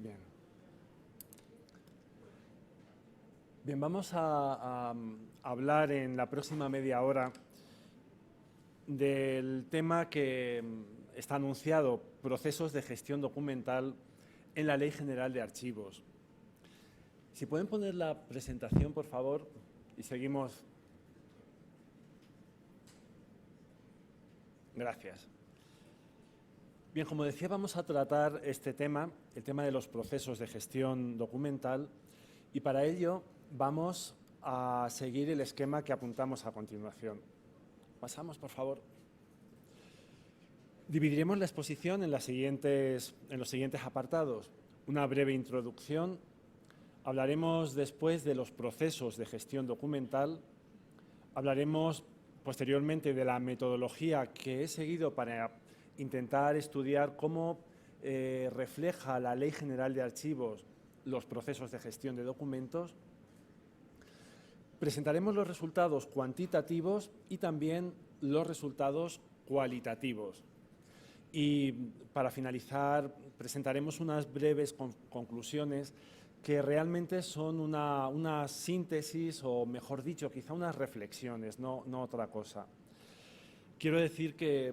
Bien. Bien, vamos a hablar en la próxima media hora del tema que está anunciado, procesos de gestión documental en la Ley General de Archivos. Si pueden poner la presentación, por favor, y seguimos. Gracias. Bien, como decía, vamos a tratar este tema, el tema de los procesos de gestión documental, y para ello vamos a seguir el esquema que apuntamos a continuación. Pasamos, por favor. Dividiremos la exposición en los siguientes apartados. Una breve introducción. Hablaremos después de los procesos de gestión documental. Hablaremos posteriormente de la metodología que he seguido para intentar estudiar cómo refleja la Ley General de Archivos los procesos de gestión de documentos. Presentaremos los resultados cuantitativos y también los resultados cualitativos. Y para finalizar, presentaremos unas breves conclusiones que realmente son una síntesis, o mejor dicho, quizá unas reflexiones, no otra cosa. Quiero decir que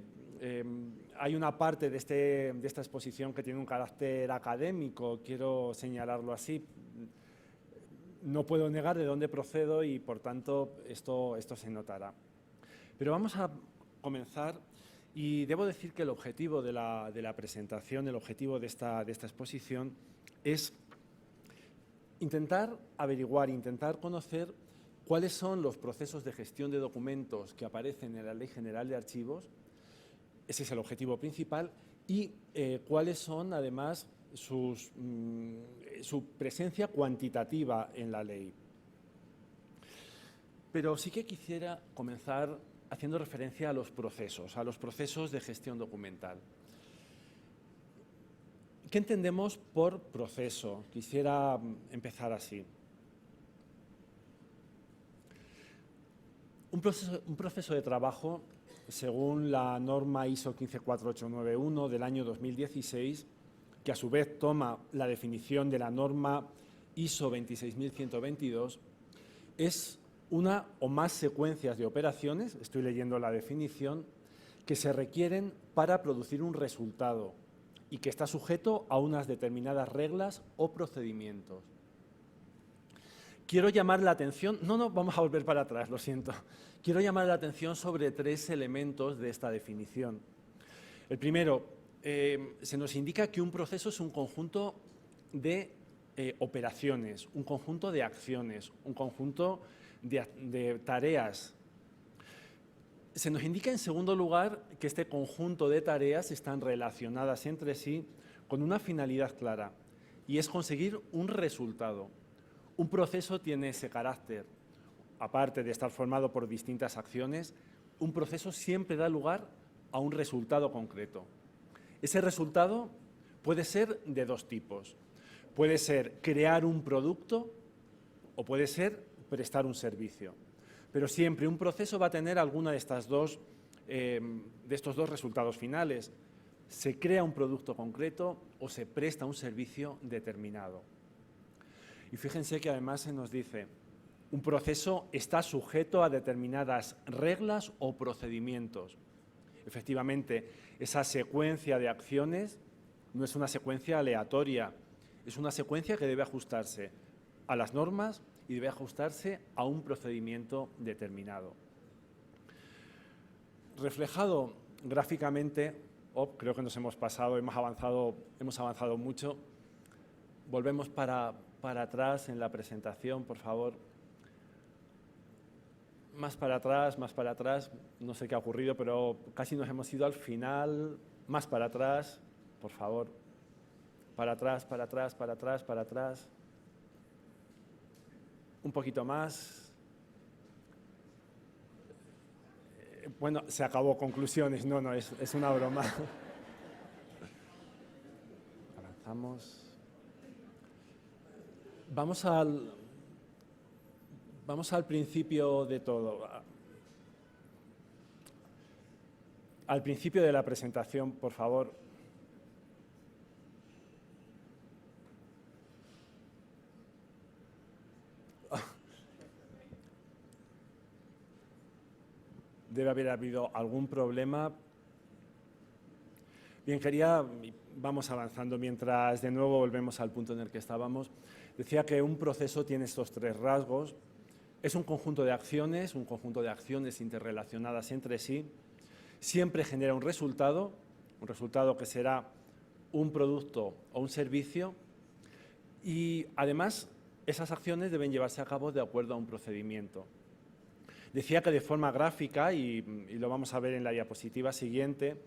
hay una parte de esta exposición que tiene un carácter académico, quiero señalarlo así. No puedo negar de dónde procedo y, por tanto, esto se notará. Pero vamos a comenzar y debo decir que el objetivo de la presentación, el objetivo de esta exposición es intentar averiguar, intentar conocer cuáles son los procesos de gestión de documentos que aparecen en la Ley General de Archivos. Ese es el objetivo principal y cuáles son, además, su presencia cuantitativa en la ley. Pero sí que quisiera comenzar haciendo referencia a los procesos de gestión documental. ¿Qué entendemos por proceso? Quisiera empezar así. Un proceso de trabajo, según la norma ISO 15481 del año 2016, que a su vez toma la definición de la norma ISO 26122, es una o más secuencias de operaciones, estoy leyendo la definición, que se requieren para producir un resultado y que está sujeto a unas determinadas reglas o procedimientos. Quiero llamar la atención, vamos a volver para atrás, lo siento. Quiero llamar la atención sobre tres elementos de esta definición. El primero, se nos indica que un proceso es un conjunto de operaciones, un conjunto de acciones, un conjunto de tareas. Se nos indica, en segundo lugar, que este conjunto de tareas están relacionadas entre sí con una finalidad clara, y es conseguir un resultado. Un proceso tiene ese carácter. Aparte de estar formado por distintas acciones, un proceso siempre da lugar a un resultado concreto. Ese resultado puede ser de dos tipos. Puede ser crear un producto o puede ser prestar un servicio. Pero siempre un proceso va a tener alguna de estos dos resultados finales. Se crea un producto concreto o se presta un servicio determinado. Y fíjense que además se nos dice, un proceso está sujeto a determinadas reglas o procedimientos. Efectivamente, esa secuencia de acciones no es una secuencia aleatoria, es una secuencia que debe ajustarse a las normas y debe ajustarse a un procedimiento determinado. Reflejado gráficamente, creo que nos hemos pasado, hemos avanzado mucho. Volvemos para atrás en la presentación, por favor. Más para atrás, no sé qué ha ocurrido, pero casi nos hemos ido al final. Más para atrás, por favor. Para atrás, para atrás, para atrás, para atrás. Un poquito más. Bueno, se acabó, conclusiones. No, es una broma. Avanzamos. Vamos al principio de todo. Al principio de la presentación, por favor. debe haber habido algún problema. Bien, vamos avanzando mientras de nuevo volvemos al punto en el que estábamos. Decía que un proceso tiene estos tres rasgos. Es un conjunto de acciones interrelacionadas entre sí. Siempre genera un resultado que será un producto o un servicio, y además esas acciones deben llevarse a cabo de acuerdo a un procedimiento. Decía que de forma gráfica, y lo vamos a ver en la diapositiva siguiente,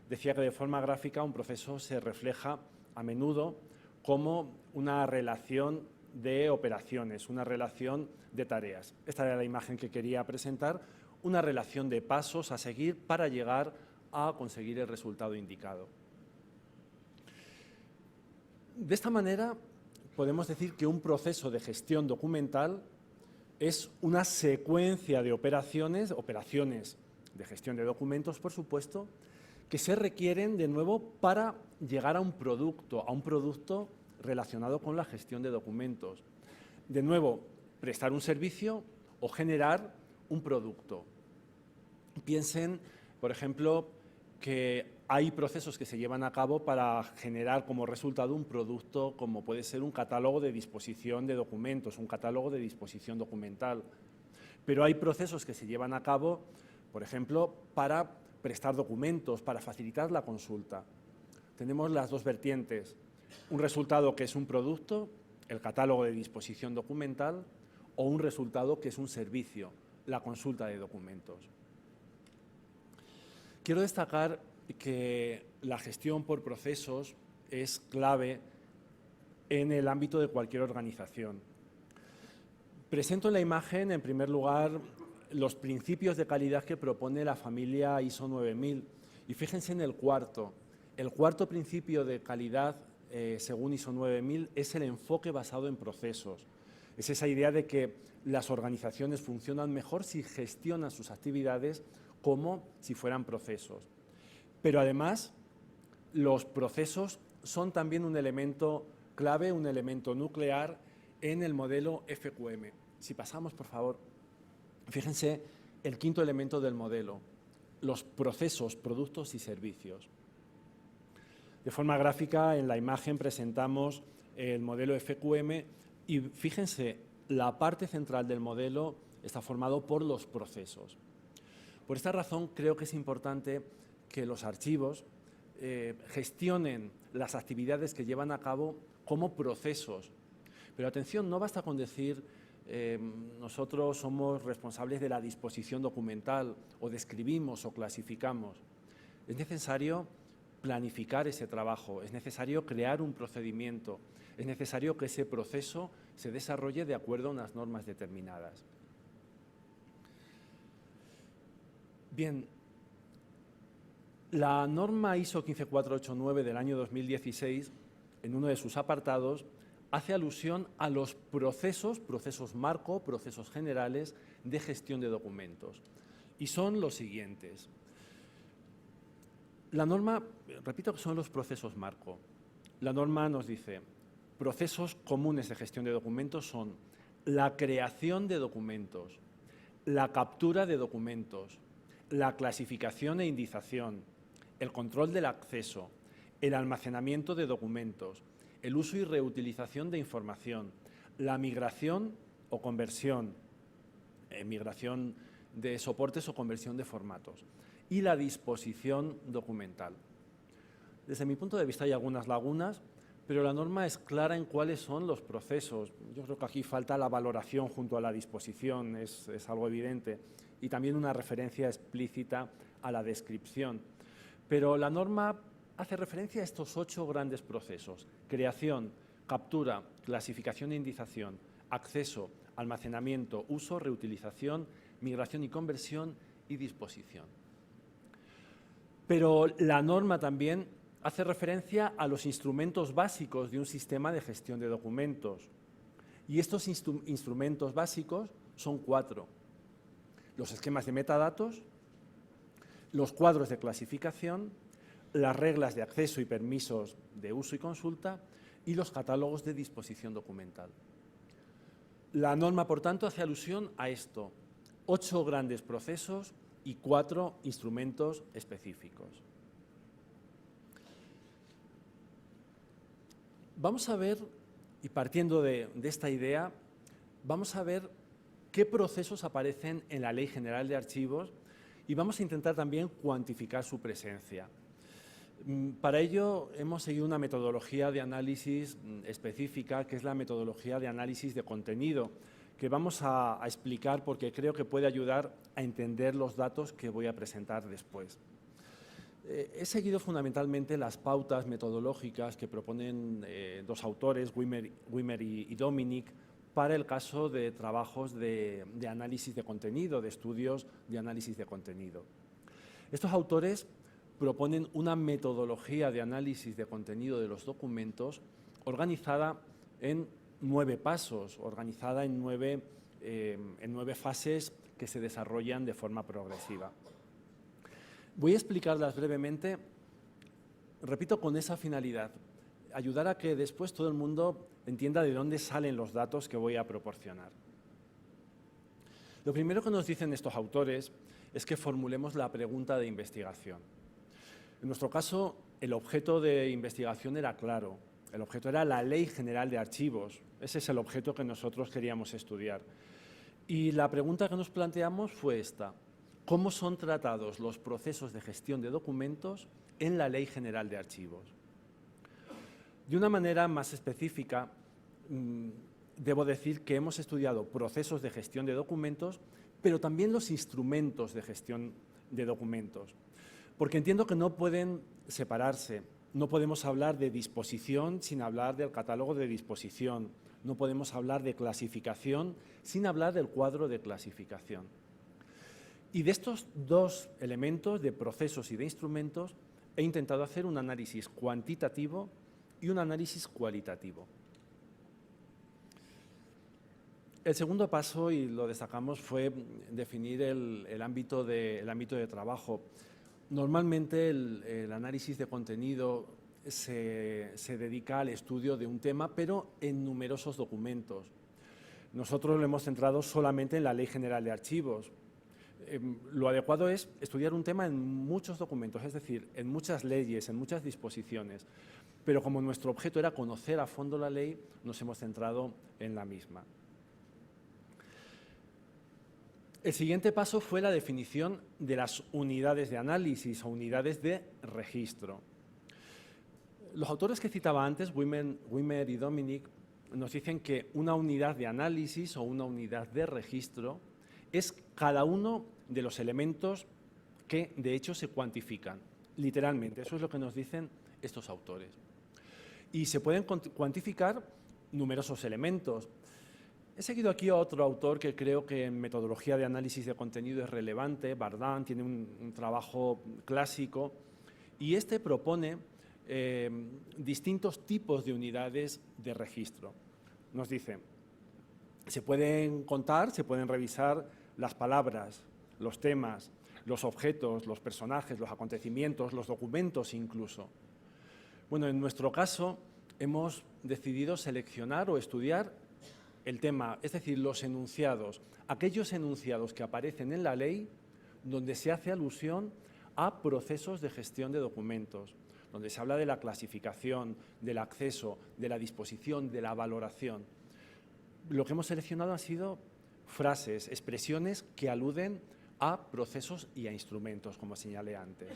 decía que de forma gráfica un proceso se refleja a menudo como una relación de operaciones, una relación de tareas. Esta era la imagen que quería presentar, una relación de pasos a seguir para llegar a conseguir el resultado indicado. De esta manera, podemos decir que un proceso de gestión documental es una secuencia de operaciones de gestión de documentos, por supuesto, que se requieren de nuevo para llegar a un producto relacionado con la gestión de documentos. De nuevo, prestar un servicio o generar un producto. Piensen, por ejemplo, que hay procesos que se llevan a cabo para generar como resultado un producto como puede ser un catálogo de disposición de documentos, un catálogo de disposición documental. Pero hay procesos que se llevan a cabo, por ejemplo, para prestar documentos, para facilitar la consulta. Tenemos las dos vertientes, un resultado que es un producto, el catálogo de disposición documental, o un resultado que es un servicio, la consulta de documentos. Quiero destacar que la gestión por procesos es clave en el ámbito de cualquier organización. Presento en la imagen, en primer lugar, los principios de calidad que propone la familia ISO 9000. Y fíjense en el cuarto. El cuarto principio de calidad, según ISO 9000, es el enfoque basado en procesos. Es esa idea de que las organizaciones funcionan mejor si gestionan sus actividades como si fueran procesos. Pero además, los procesos son también un elemento clave, un elemento nuclear en el modelo FQM. Si pasamos, por favor, fíjense el quinto elemento del modelo, los procesos, productos y servicios. De forma gráfica, en la imagen presentamos el modelo FQM y fíjense, la parte central del modelo está formado por los procesos. Por esta razón, creo que es importante que los archivos gestionen las actividades que llevan a cabo como procesos. Pero atención, no basta con decir nosotros somos responsables de la disposición documental o describimos o clasificamos. Es necesario planificar ese trabajo, es necesario crear un procedimiento, es necesario que ese proceso se desarrolle de acuerdo a unas normas determinadas. Bien, la norma ISO 15489 del año 2016, en uno de sus apartados, hace alusión a los procesos marco, procesos generales de gestión de documentos. Y son los siguientes. La norma, repito que son los procesos marco. La norma nos dice, procesos comunes de gestión de documentos son la creación de documentos, la captura de documentos, la clasificación e indización, el control del acceso, el almacenamiento de documentos, el uso y reutilización de información, la migración o conversión, migración de soportes o conversión de formatos, y la disposición documental. Desde mi punto de vista hay algunas lagunas, pero la norma es clara en cuáles son los procesos. Yo creo que aquí falta la valoración junto a la disposición, es algo evidente, y también una referencia explícita a la descripción. Pero la norma hace referencia a estos 8 grandes procesos: creación, captura, clasificación e indización, acceso, almacenamiento, uso, reutilización, migración y conversión y disposición. Pero la norma también hace referencia a los instrumentos básicos de un sistema de gestión de documentos. Y estos instrumentos básicos son 4. Los esquemas de metadatos, los cuadros de clasificación, las reglas de acceso y permisos de uso y consulta y los catálogos de disposición documental. La norma, por tanto, hace alusión a esto: 8 grandes procesos y 4 instrumentos específicos. Vamos a ver, y partiendo de esta idea, vamos a ver qué procesos aparecen en la Ley General de Archivos y vamos a intentar también cuantificar su presencia. Para ello hemos seguido una metodología de análisis específica, que es la metodología de análisis de contenido, que vamos a explicar porque creo que puede ayudar a entender los datos que voy a presentar después. He seguido fundamentalmente las pautas metodológicas que proponen dos autores, Wimmer y Dominic, para el caso de trabajos de análisis de contenido, de estudios de análisis de contenido. Estos autores proponen una metodología de análisis de contenido de los documentos organizada en 9 pasos, organizada en 9 fases que se desarrollan de forma progresiva. Voy a explicarlas brevemente, repito, con esa finalidad, ayudar a que después todo el mundo entienda de dónde salen los datos que voy a proporcionar. Lo primero que nos dicen estos autores es que formulemos la pregunta de investigación. En nuestro caso, el objeto de investigación era claro. El objeto era la Ley General de Archivos. Ese es el objeto que nosotros queríamos estudiar. Y la pregunta que nos planteamos fue esta: ¿cómo son tratados los procesos de gestión de documentos en la Ley General de Archivos? De una manera más específica, debo decir que hemos estudiado procesos de gestión de documentos, pero también los instrumentos de gestión de documentos, porque entiendo que no pueden separarse. No podemos hablar de disposición sin hablar del catálogo de disposición. No podemos hablar de clasificación sin hablar del cuadro de clasificación. Y de estos dos elementos, de procesos y de instrumentos, he intentado hacer un análisis cuantitativo y un análisis cualitativo. El segundo paso, y lo destacamos, fue definir el ámbito de trabajo. Normalmente el análisis de contenido se dedica al estudio de un tema, pero en numerosos documentos. Nosotros lo hemos centrado solamente en la Ley General de Archivos. Lo adecuado es estudiar un tema en muchos documentos, es decir, en muchas leyes, en muchas disposiciones. Pero como nuestro objeto era conocer a fondo la ley, nos hemos centrado en la misma. El siguiente paso fue la definición de las unidades de análisis o unidades de registro. Los autores que citaba antes, Wimmer y Dominic, nos dicen que una unidad de análisis o una unidad de registro es cada uno de los elementos que de hecho se cuantifican, literalmente. Eso es lo que nos dicen estos autores. Y se pueden cuantificar numerosos elementos. He seguido aquí a otro autor que creo que en metodología de análisis de contenido es relevante, Bardin, tiene un trabajo clásico, y este propone distintos tipos de unidades de registro. Nos dice, se pueden contar, se pueden revisar las palabras, los temas, los objetos, los personajes, los acontecimientos, los documentos incluso. Bueno, en nuestro caso hemos decidido seleccionar o estudiar el tema, es decir, los enunciados, aquellos enunciados que aparecen en la ley donde se hace alusión a procesos de gestión de documentos, donde se habla de la clasificación, del acceso, de la disposición, de la valoración. Lo que hemos seleccionado han sido frases, expresiones que aluden a procesos y a instrumentos, como señalé antes.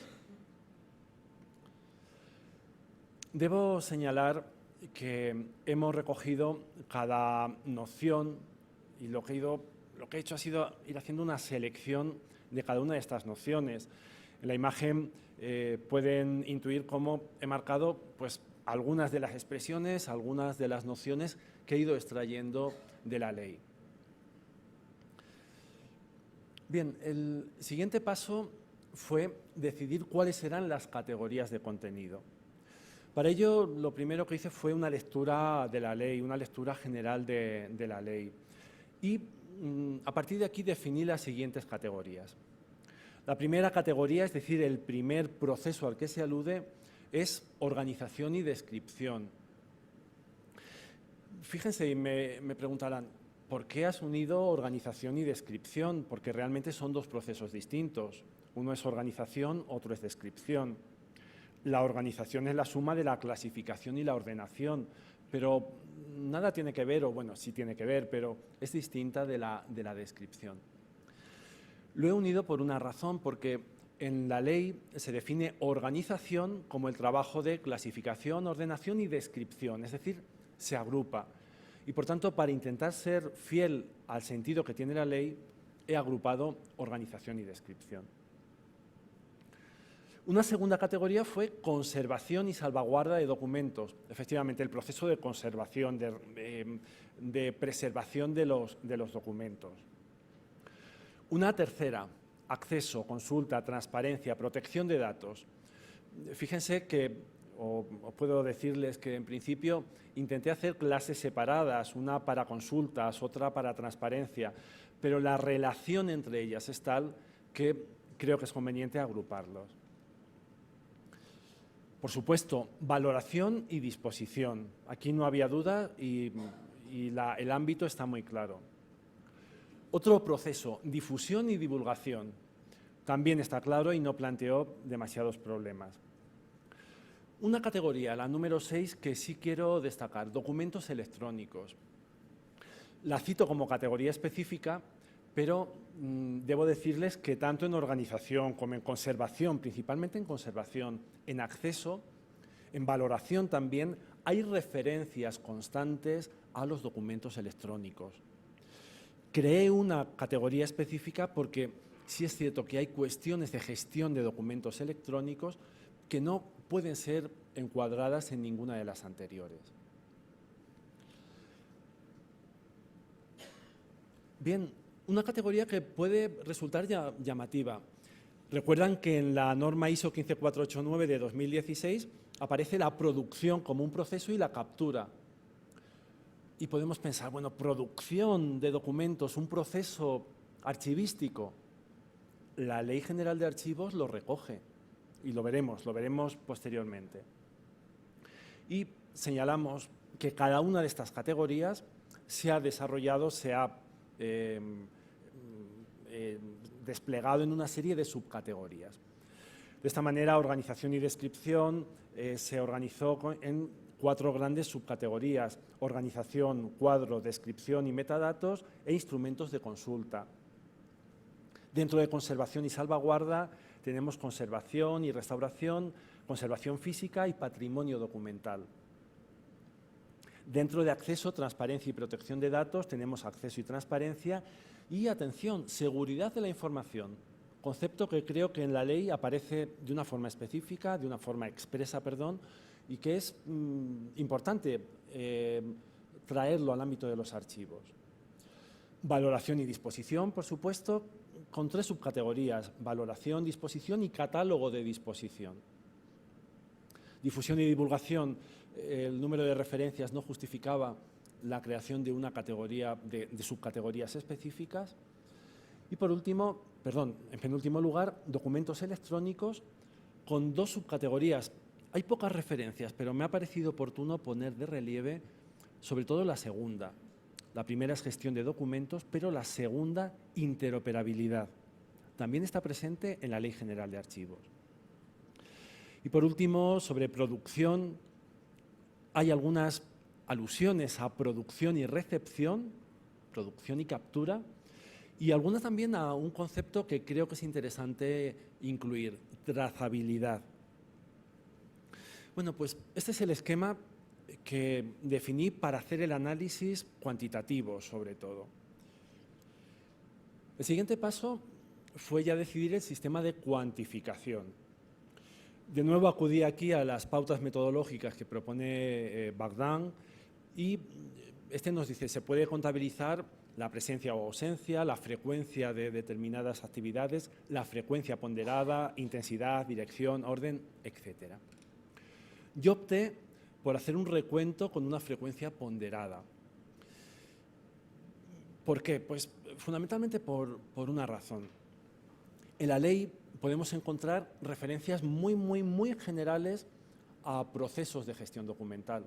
Debo señalar que hemos recogido cada noción y lo que he hecho ha sido ir haciendo una selección de cada una de estas nociones. En la imagen pueden intuir cómo he marcado pues, algunas de las expresiones, algunas de las nociones que he ido extrayendo de la ley. Bien, el siguiente paso fue decidir cuáles eran las categorías de contenido. Para ello, lo primero que hice fue una lectura de la ley, una lectura general de la ley. Y a partir de aquí definí las siguientes categorías. La primera categoría, es decir, el primer proceso al que se alude, es organización y descripción. Fíjense y me preguntarán, ¿por qué has unido organización y descripción? Porque realmente son dos procesos distintos. Uno es organización, otro es descripción. La organización es la suma de la clasificación y la ordenación, pero nada tiene que ver, o bueno, sí tiene que ver, pero es distinta de la descripción. Lo he unido por una razón, porque en la ley se define organización como el trabajo de clasificación, ordenación y descripción, es decir, se agrupa. Y por tanto, para intentar ser fiel al sentido que tiene la ley, he agrupado organización y descripción. Una segunda categoría fue conservación y salvaguarda de documentos. Efectivamente, el proceso de conservación, de preservación de los documentos. Una tercera, acceso, consulta, transparencia, protección de datos. Fíjense que, o puedo decirles que en principio intenté hacer clases separadas, una para consultas, otra para transparencia, pero la relación entre ellas es tal que creo que es conveniente agruparlos. Por supuesto, valoración y disposición. Aquí no había duda y el ámbito está muy claro. Otro proceso, difusión y divulgación. También está claro y no planteó demasiados problemas. Una categoría, la número 6, que sí quiero destacar, documentos electrónicos. La cito como categoría específica, pero debo decirles que tanto en organización como en conservación, principalmente en conservación, en acceso, en valoración también, hay referencias constantes a los documentos electrónicos. Creé una categoría específica porque sí es cierto que hay cuestiones de gestión de documentos electrónicos que no pueden ser encuadradas en ninguna de las anteriores. Bien, una categoría que puede resultar llamativa. Recuerdan que en la norma ISO 15489 de 2016 aparece la producción como un proceso y la captura. Y podemos pensar, bueno, producción de documentos, un proceso archivístico. La Ley General de Archivos lo recoge y lo veremos posteriormente. Y señalamos que cada una de estas categorías se ha desarrollado, se ha desplegado en una serie de subcategorías. De esta manera, organización y descripción se organizó en 4 grandes subcategorías: organización, cuadro, descripción y metadatos e instrumentos de consulta. Dentro de conservación y salvaguarda tenemos conservación y restauración, conservación física y patrimonio documental. Dentro de acceso, transparencia y protección de datos tenemos acceso y transparencia y, atención, seguridad de la información, concepto que creo que en la ley aparece de una forma específica, de una forma expresa, perdón, y que es importante traerlo al ámbito de los archivos. Valoración y disposición, por supuesto, con 3 subcategorías: valoración, disposición y catálogo de disposición. Difusión y divulgación, el número de referencias no justificaba la creación de una categoría de subcategorías específicas. Y por último, en penúltimo lugar, documentos electrónicos con 2 subcategorías. Hay pocas referencias, pero me ha parecido oportuno poner de relieve sobre todo la segunda. La primera es gestión de documentos, pero la segunda, interoperabilidad. También está presente en la Ley General de Archivos. Y por último, sobre producción, hay algunas alusiones a producción y recepción, producción y captura, y algunas también a un concepto que creo que es interesante incluir: trazabilidad. Bueno, pues este es el esquema que definí para hacer el análisis cuantitativo, sobre todo. El siguiente paso fue ya decidir el sistema de cuantificación. De nuevo acudí aquí a las pautas metodológicas que propone Bagdan y este nos dice: se puede contabilizar la presencia o ausencia, la frecuencia de determinadas actividades, la frecuencia ponderada, intensidad, dirección, orden, etc. Yo opté por hacer un recuento con una frecuencia ponderada. ¿Por qué? Pues fundamentalmente por una razón. En la ley podemos encontrar referencias muy generales a procesos de gestión documental.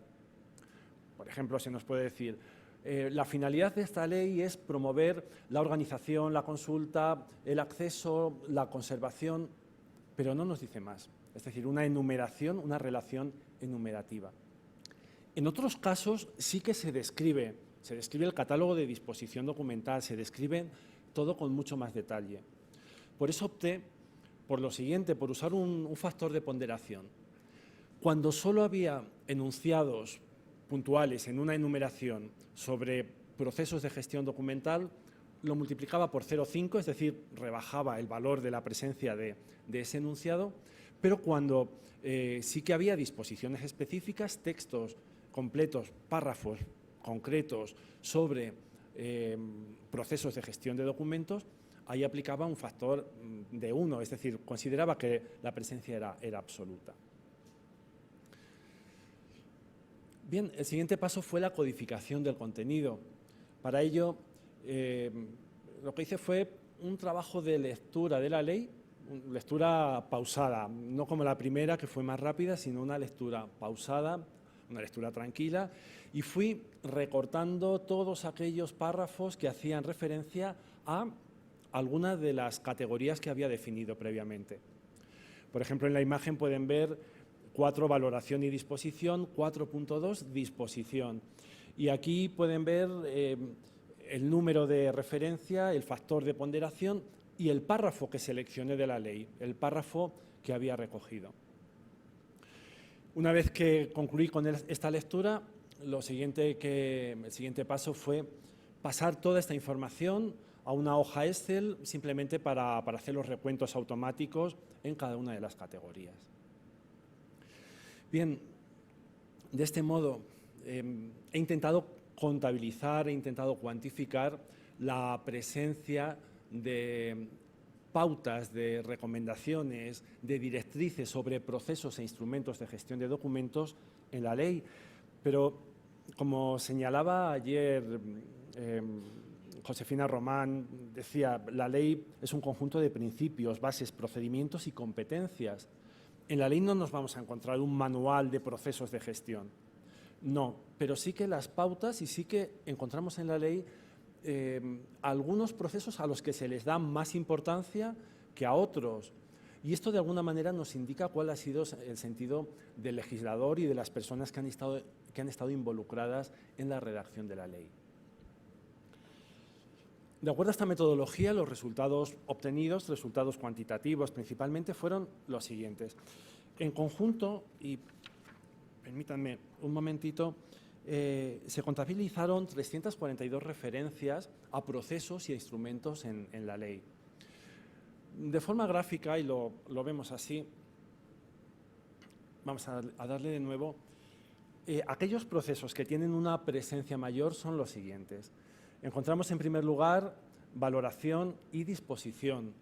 Por ejemplo, se nos puede decir: La finalidad de esta ley es promover la organización, la consulta, el acceso, la conservación, pero no nos dice más. Es decir, una enumeración, una relación enumerativa. En otros casos sí que se describe el catálogo de disposición documental, se describe todo con mucho más detalle. Por eso opté por lo siguiente, por usar un factor de ponderación. Cuando solo había enunciados puntuales en una enumeración sobre procesos de gestión documental, lo multiplicaba por 0,5, es decir, rebajaba el valor de la presencia de ese enunciado, pero cuando sí que había disposiciones específicas, textos completos, párrafos concretos sobre procesos de gestión de documentos, ahí aplicaba un factor de 1, es decir, consideraba que la presencia era absoluta. Bien, el siguiente paso fue la codificación del contenido. Para ello, lo que hice fue un trabajo de lectura de la ley, lectura pausada, no como la primera, que fue más rápida, sino una lectura pausada, una lectura tranquila, y fui recortando todos aquellos párrafos que hacían referencia a algunas de las categorías que había definido previamente. Por ejemplo, en la imagen pueden ver 4, valoración y disposición, 4.2, disposición. Y aquí pueden ver el número de referencia, el factor de ponderación y el párrafo que seleccioné de la ley, el párrafo que había recogido. Una vez que concluí con esta lectura, el siguiente paso fue pasar toda esta información a una hoja Excel simplemente para hacer los recuentos automáticos en cada una de las categorías. Bien, de este modo he intentado contabilizar, he intentado cuantificar la presencia de pautas, de recomendaciones, de directrices sobre procesos e instrumentos de gestión de documentos en la ley. Pero, como señalaba ayer Josefina Román, decía, la ley es un conjunto de principios, bases, procedimientos y competencias. En la ley no nos vamos a encontrar un manual de procesos de gestión, no, pero sí que las pautas y sí que encontramos en la ley algunos procesos a los que se les da más importancia que a otros. Y esto de alguna manera nos indica cuál ha sido el sentido del legislador y de las personas que han estado involucradas en la redacción de la ley. De acuerdo a esta metodología, los resultados obtenidos, resultados cuantitativos principalmente, fueron los siguientes. En conjunto, y permítanme un momentito, se contabilizaron 342 referencias a procesos y a instrumentos en la ley. De forma gráfica, y lo vemos así, vamos a darle de nuevo, aquellos procesos que tienen una presencia mayor son los siguientes. Encontramos en primer lugar valoración y disposición.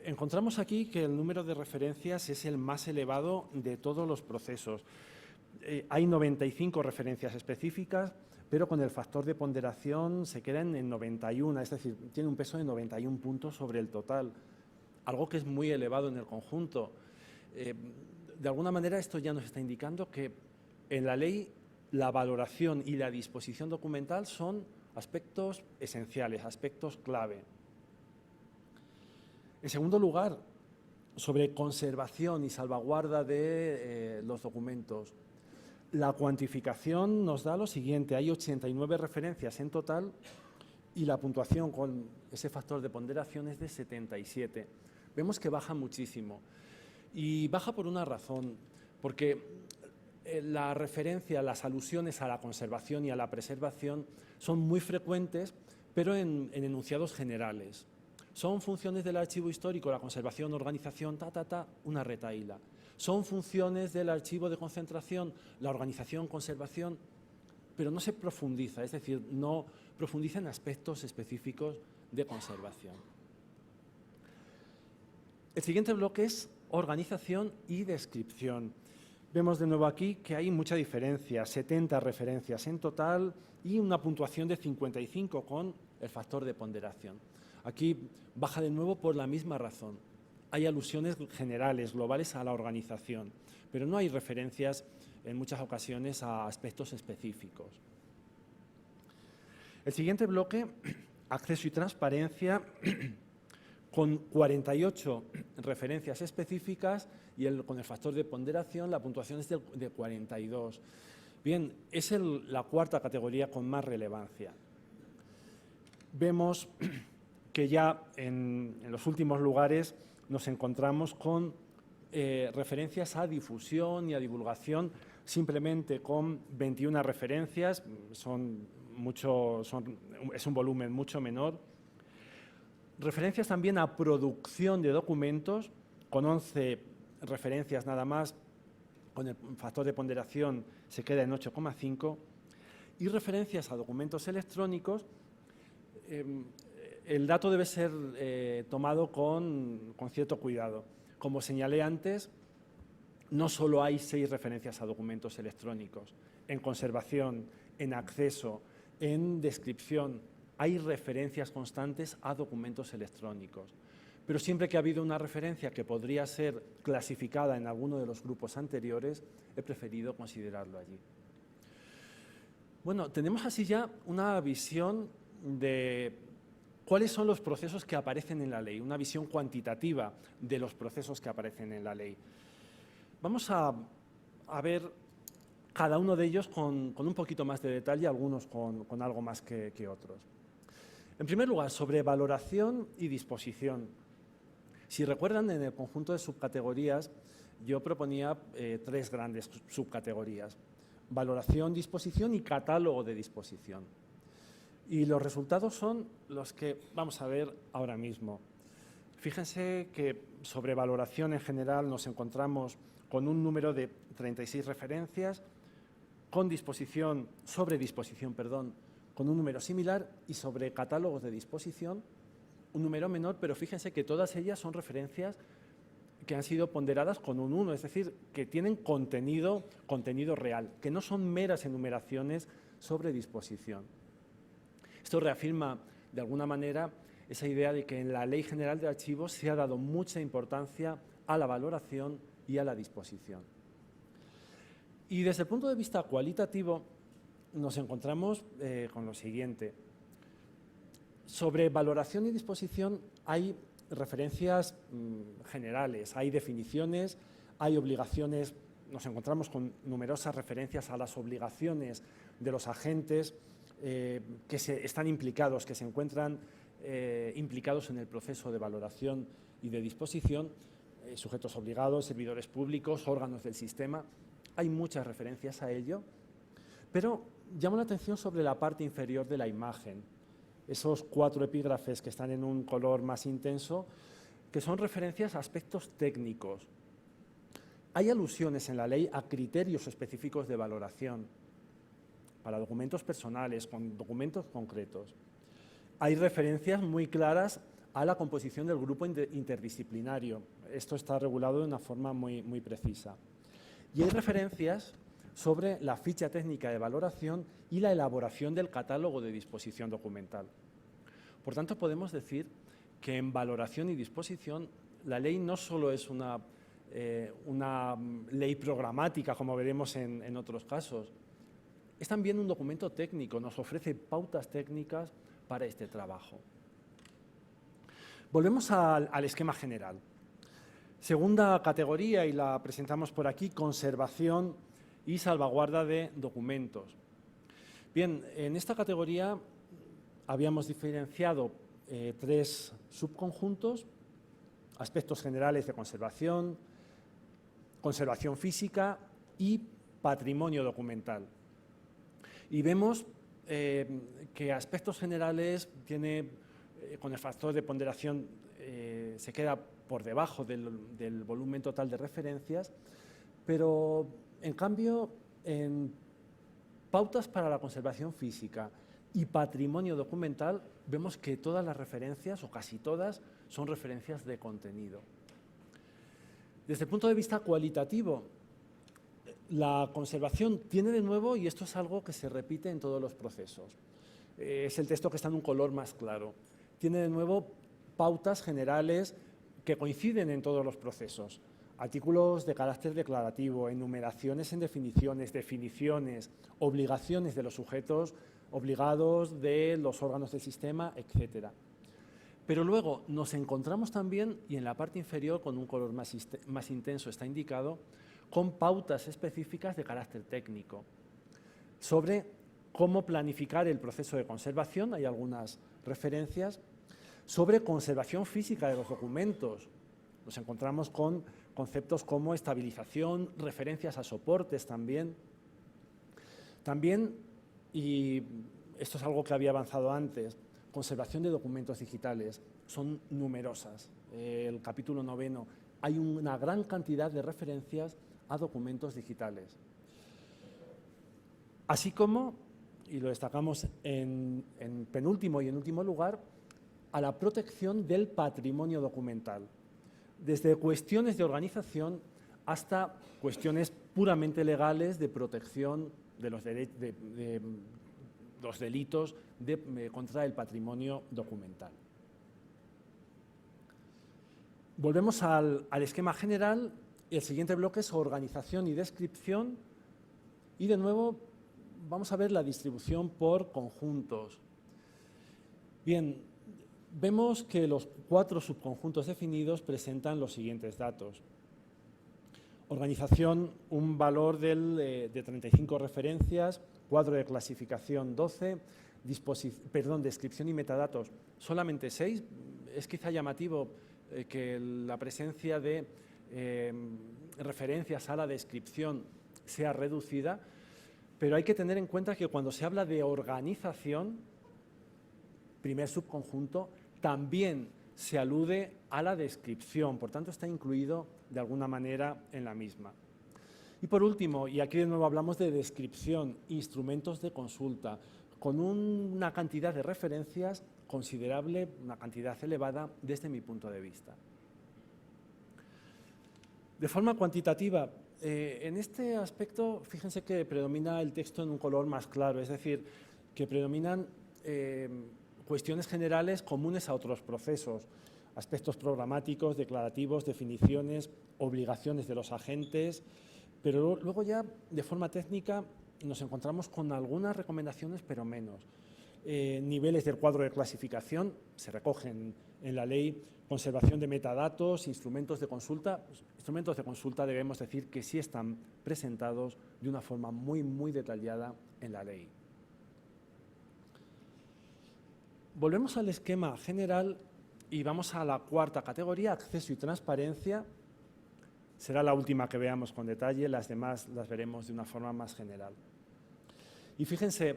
Encontramos aquí que el número de referencias es el más elevado de todos los procesos. Hay 95 referencias específicas, pero con el factor de ponderación se quedan en 91, es decir, tiene un peso de 91 puntos sobre el total, algo que es muy elevado en el conjunto. De alguna manera esto ya nos está indicando que en la ley la valoración y la disposición documental son aspectos esenciales, aspectos clave. En segundo lugar, sobre conservación y salvaguarda de los documentos. La cuantificación nos da lo siguiente, hay 89 referencias en total y la puntuación con ese factor de ponderación es de 77. Vemos que baja muchísimo y baja por una razón, porque la referencia, las alusiones a la conservación y a la preservación son muy frecuentes, pero en enunciados generales. Son funciones del archivo histórico, la conservación, organización, una retahíla. Son funciones del archivo de concentración, la organización, conservación, pero no se profundiza, es decir, no profundiza en aspectos específicos de conservación. El siguiente bloque es organización y descripción. Vemos de nuevo aquí que hay mucha diferencia, 70 referencias en total y una puntuación de 55 con el factor de ponderación. Aquí baja de nuevo por la misma razón. Hay alusiones generales, globales a la organización, pero no hay referencias en muchas ocasiones a aspectos específicos. El siguiente bloque, acceso y transparencia, con 48 referencias específicas y con el factor de ponderación la puntuación es de 42. Bien, es la cuarta categoría con más relevancia. Vemos que ya en los últimos lugares nos encontramos con referencias a difusión y a divulgación, simplemente con 21 referencias, es un volumen mucho menor. Referencias también a producción de documentos, con 11 referencias nada más, con el factor de ponderación se queda en 8,5, y referencias a documentos electrónicos. El dato debe ser tomado con cierto cuidado. Como señalé antes, no solo hay 6 referencias a documentos electrónicos. En conservación, en acceso, en descripción, hay referencias constantes a documentos electrónicos. Pero siempre que ha habido una referencia que podría ser clasificada en alguno de los grupos anteriores, he preferido considerarlo allí. Bueno, tenemos así ya una visión de cuáles son los procesos que aparecen en la ley, una visión cuantitativa de los procesos que aparecen en la ley. Vamos a ver cada uno de ellos con un poquito más de detalle, algunos con algo más que otros. En primer lugar, sobre valoración y disposición. Si recuerdan, en el conjunto de subcategorías, yo proponía 3 grandes subcategorías: valoración, disposición y catálogo de disposición. Y los resultados son los que vamos a ver ahora mismo. Fíjense que sobre valoración en general nos encontramos con un número de 36 referencias, con disposición, sobre disposición, perdón, con un número similar, y sobre catálogos de disposición un número menor, pero fíjense que todas ellas son referencias que han sido ponderadas con un 1, es decir, que tienen contenido real, que no son meras enumeraciones sobre disposición. Esto reafirma, de alguna manera, esa idea de que en la Ley General de Archivos se ha dado mucha importancia a la valoración y a la disposición. Y desde el punto de vista cualitativo, nos encontramos con lo siguiente. Sobre valoración y disposición hay referencias generales, hay definiciones, hay obligaciones. Nos encontramos con numerosas referencias a las obligaciones de los agentes que están implicados, que se encuentran implicados en el proceso de valoración y de disposición, sujetos obligados, servidores públicos, órganos del sistema. Hay muchas referencias a ello, pero llamo la atención sobre la parte inferior de la imagen, esos 4 epígrafes que están en un color más intenso, que son referencias a aspectos técnicos. Hay alusiones en la ley a criterios específicos de valoración para documentos personales, con documentos concretos. Hay referencias muy claras a la composición del grupo interdisciplinario. Esto está regulado de una forma muy precisa. Y hay referencias sobre la ficha técnica de valoración y la elaboración del catálogo de disposición documental. Por tanto, podemos decir que en valoración y disposición la ley no solo es una ley programática, como veremos en otros casos, es también un documento técnico, nos ofrece pautas técnicas para este trabajo. Volvemos al esquema general. Segunda categoría, y la presentamos por aquí, conservación y salvaguarda de documentos. Bien, en esta categoría habíamos diferenciado 3 subconjuntos: aspectos generales de conservación, conservación física y patrimonio documental. Y vemos que aspectos generales tiene, con el factor de ponderación, se queda por debajo del volumen total de referencias, pero en cambio en pautas para la conservación física y patrimonio documental vemos que todas las referencias, o casi todas, son referencias de contenido. Desde el punto de vista cualitativo, la conservación tiene de nuevo, y esto es algo que se repite en todos los procesos, es el texto que está en un color más claro, tiene de nuevo pautas generales que coinciden en todos los procesos: artículos de carácter declarativo, enumeraciones en definiciones, definiciones, obligaciones de los sujetos obligados de los órganos del sistema, etc. Pero luego nos encontramos también, y en la parte inferior con un color más intenso está indicado, con pautas específicas de carácter técnico sobre cómo planificar el proceso de conservación, hay algunas referencias, sobre conservación física de los documentos. Nos encontramos con conceptos como estabilización, referencias a soportes también. También, y esto es algo que había avanzado antes, conservación de documentos digitales, son numerosas. El capítulo 9, hay una gran cantidad de referencias a documentos digitales. Así como, y lo destacamos en penúltimo y en último lugar, a la protección del patrimonio documental, desde cuestiones de organización hasta cuestiones puramente legales de protección de los delitos contra el patrimonio documental. Volvemos al esquema general. El siguiente bloque es organización y descripción. Y de nuevo vamos a ver la distribución por conjuntos. Bien, vemos que los 4 subconjuntos definidos presentan los siguientes datos. Organización, un valor de 35 referencias, cuadro de clasificación 12, descripción y metadatos solamente 6. Es quizá llamativo que la presencia de referencias a la descripción sea reducida, pero hay que tener en cuenta que cuando se habla de organización, primer subconjunto, también se alude a la descripción, por tanto está incluido de alguna manera en la misma. Y por último, y aquí de nuevo hablamos de descripción, instrumentos de consulta, con una cantidad de referencias considerable, una cantidad elevada desde mi punto de vista. De forma cuantitativa, en este aspecto, fíjense que predomina el texto en un color más claro, es decir, que predominan cuestiones generales comunes a otros procesos, aspectos programáticos, declarativos, definiciones, obligaciones de los agentes, pero luego ya de forma técnica nos encontramos con algunas recomendaciones, pero menos. Niveles del cuadro de clasificación se recogen en la ley, conservación de metadatos, instrumentos de consulta. Instrumentos de consulta debemos decir que sí están presentados de una forma muy detallada en la ley. Volvemos al esquema general y vamos a la cuarta categoría, acceso y transparencia. Será la última que veamos con detalle, las demás las veremos de una forma más general. Y fíjense,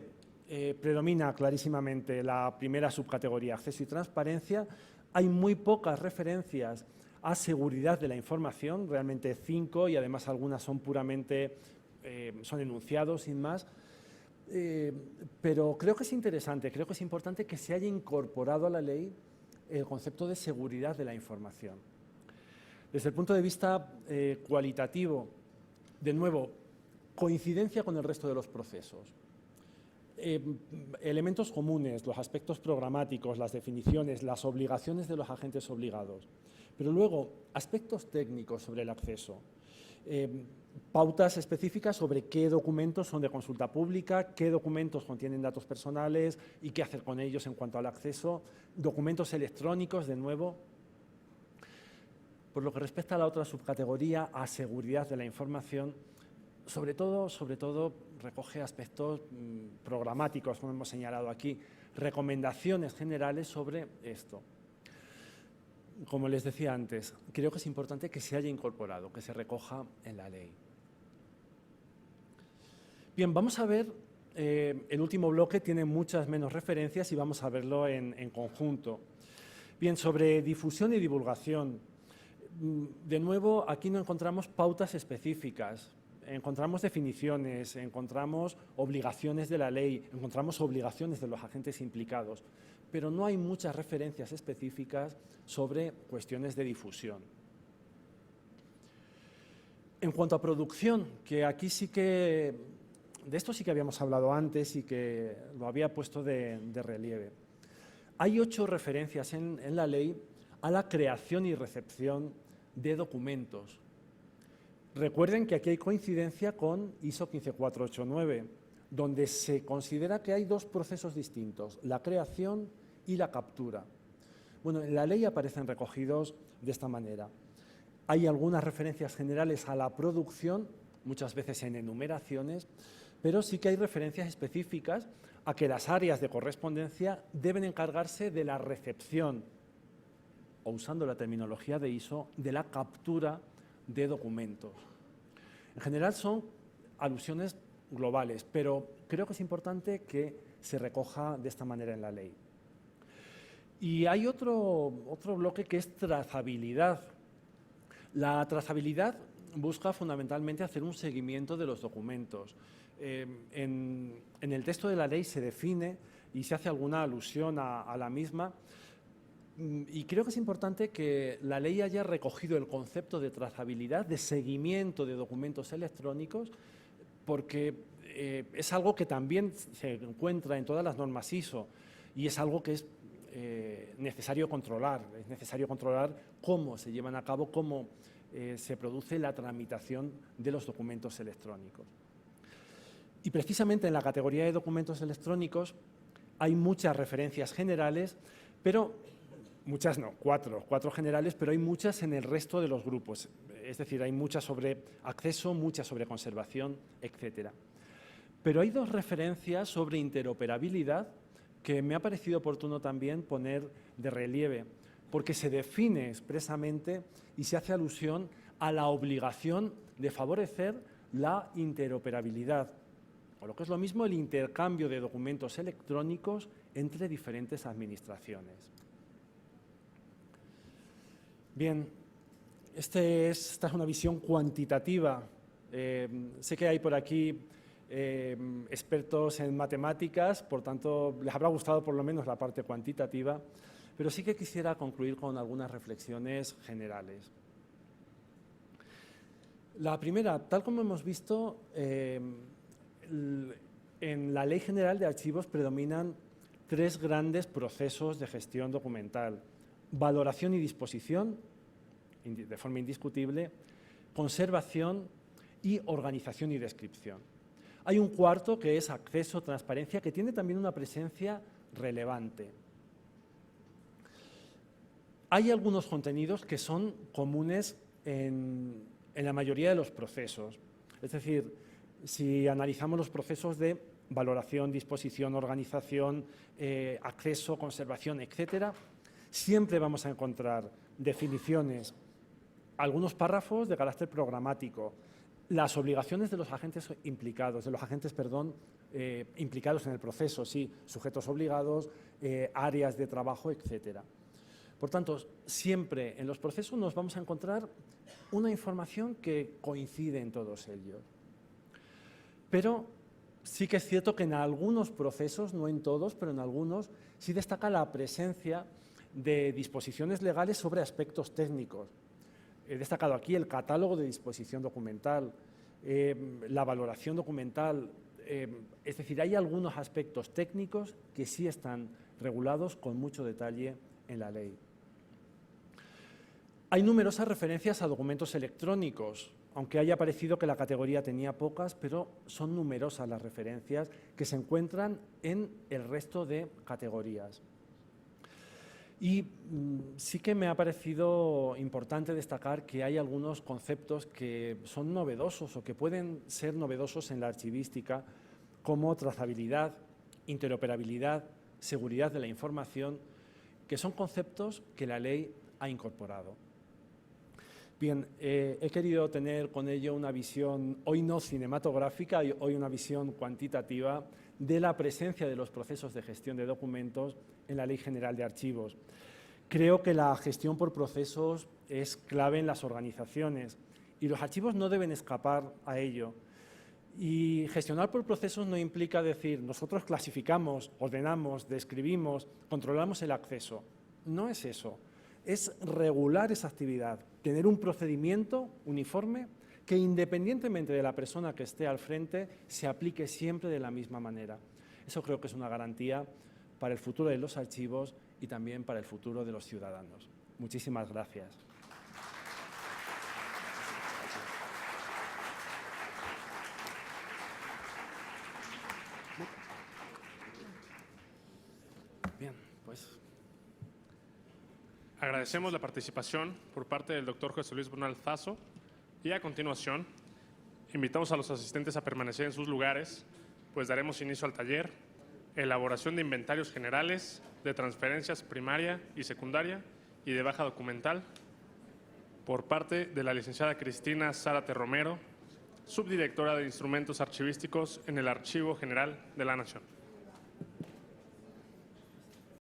predomina clarísimamente la primera subcategoría, acceso y transparencia. Hay muy pocas referencias a seguridad de la información, realmente 5, y además algunas son puramente, son enunciados sin más. Pero creo que es interesante, creo que es importante que se haya incorporado a la ley el concepto de seguridad de la información. Desde el punto de vista cualitativo, de nuevo, coincidencia con el resto de los procesos. Elementos comunes, los aspectos programáticos, las definiciones, las obligaciones de los agentes obligados. Pero luego, aspectos técnicos sobre el acceso. Pautas específicas sobre qué documentos son de consulta pública, qué documentos contienen datos personales y qué hacer con ellos en cuanto al acceso. Documentos electrónicos, de nuevo. Por lo que respecta a la otra subcategoría, a seguridad de la información, sobre todo recoge aspectos programáticos, como hemos señalado aquí, recomendaciones generales sobre esto. Como les decía antes, creo que es importante que se haya incorporado, que se recoja en la ley. Bien, vamos a ver, el último bloque tiene muchas menos referencias y vamos a verlo en conjunto. Bien, sobre difusión y divulgación. De nuevo, aquí no encontramos pautas específicas, encontramos definiciones, encontramos obligaciones de la ley, encontramos obligaciones de los agentes implicados, pero no hay muchas referencias específicas sobre cuestiones de difusión. En cuanto a producción, que aquí sí que, de esto sí que habíamos hablado antes y que lo había puesto de relieve. Hay 8 referencias en la ley a la creación y recepción de documentos. Recuerden que aquí hay coincidencia con ISO 15489. donde se considera que hay dos procesos distintos, la creación y la captura. Bueno, en la ley aparecen recogidos de esta manera. Hay algunas referencias generales a la producción, muchas veces en enumeraciones, pero sí que hay referencias específicas a que las áreas de correspondencia deben encargarse de la recepción, o usando la terminología de ISO, de la captura de documentos. En general son alusiones globales, pero creo que es importante que se recoja de esta manera en la ley. Y hay otro bloque que es trazabilidad. La trazabilidad busca fundamentalmente hacer un seguimiento de los documentos. En el texto de la ley se define y se hace alguna alusión a la misma, y creo que es importante que la ley haya recogido el concepto de trazabilidad, de seguimiento de documentos electrónicos, porque es algo que también se encuentra en todas las normas ISO y es algo que es necesario controlar. Es necesario controlar cómo se llevan a cabo, cómo se produce la tramitación de los documentos electrónicos. Y precisamente en la categoría de documentos electrónicos hay muchas referencias generales, pero muchas no, cuatro generales, pero hay muchas en el resto de los grupos. Es decir, hay muchas sobre acceso, muchas sobre conservación, etcétera. Pero hay dos referencias sobre interoperabilidad que me ha parecido oportuno también poner de relieve, porque se define expresamente y se hace alusión a la obligación de favorecer la interoperabilidad, o lo que es lo mismo, el intercambio de documentos electrónicos entre diferentes administraciones. Bien, esta es una visión cuantitativa. Sé que hay por aquí expertos en matemáticas, por tanto, les habrá gustado por lo menos la parte cuantitativa, pero sí que quisiera concluir con algunas reflexiones generales. La primera, tal como hemos visto, en la Ley General de Archivos predominan tres grandes procesos de gestión documental: valoración y disposición, de forma indiscutible, conservación y organización y descripción. Hay un cuarto que es acceso, transparencia, que tiene también una presencia relevante. Hay algunos contenidos que son comunes en la mayoría de los procesos. Es decir, si analizamos los procesos de valoración, disposición, organización, acceso, conservación, etcétera, siempre vamos a encontrar definiciones, algunos párrafos de carácter programático, las obligaciones de los agentes implicados, implicados en el proceso, sí, sujetos obligados, áreas de trabajo, etcétera. Por tanto, siempre en los procesos nos vamos a encontrar una información que coincide en todos ellos. Pero sí que es cierto que en algunos procesos, no en todos, pero en algunos, sí destaca la presencia de disposiciones legales sobre aspectos técnicos. He destacado aquí el catálogo de disposición documental, la valoración documental, es decir, hay algunos aspectos técnicos que sí están regulados con mucho detalle en la ley. Hay numerosas referencias a documentos electrónicos, aunque haya parecido que la categoría tenía pocas, pero son numerosas las referencias que se encuentran en el resto de categorías. Y sí que me ha parecido importante destacar que hay algunos conceptos que son novedosos o que pueden ser novedosos en la archivística, como trazabilidad, interoperabilidad, seguridad de la información, que son conceptos que la ley ha incorporado. Bien, he querido tener con ello una visión, hoy no cinematográfica, hoy una visión cuantitativa de la presencia de los procesos de gestión de documentos en la Ley General de Archivos. Creo que la gestión por procesos es clave en las organizaciones y los archivos no deben escapar a ello. Y gestionar por procesos no implica decir, nosotros clasificamos, ordenamos, describimos, controlamos el acceso. No es eso. Es regular esa actividad, tener un procedimiento uniforme que independientemente de la persona que esté al frente se aplique siempre de la misma manera. Eso creo que es una garantía para el futuro de los archivos y también para el futuro de los ciudadanos. Muchísimas gracias. Bien, pues Agradecemos la participación por parte del doctor José Luis Bernal Zazo y a continuación invitamos a los asistentes a permanecer en sus lugares, pues daremos inicio al taller Elaboración de inventarios generales de transferencias primaria y secundaria y de baja documental por parte de la licenciada Cristina Zárate Romero, subdirectora de Instrumentos Archivísticos en el Archivo General de la Nación.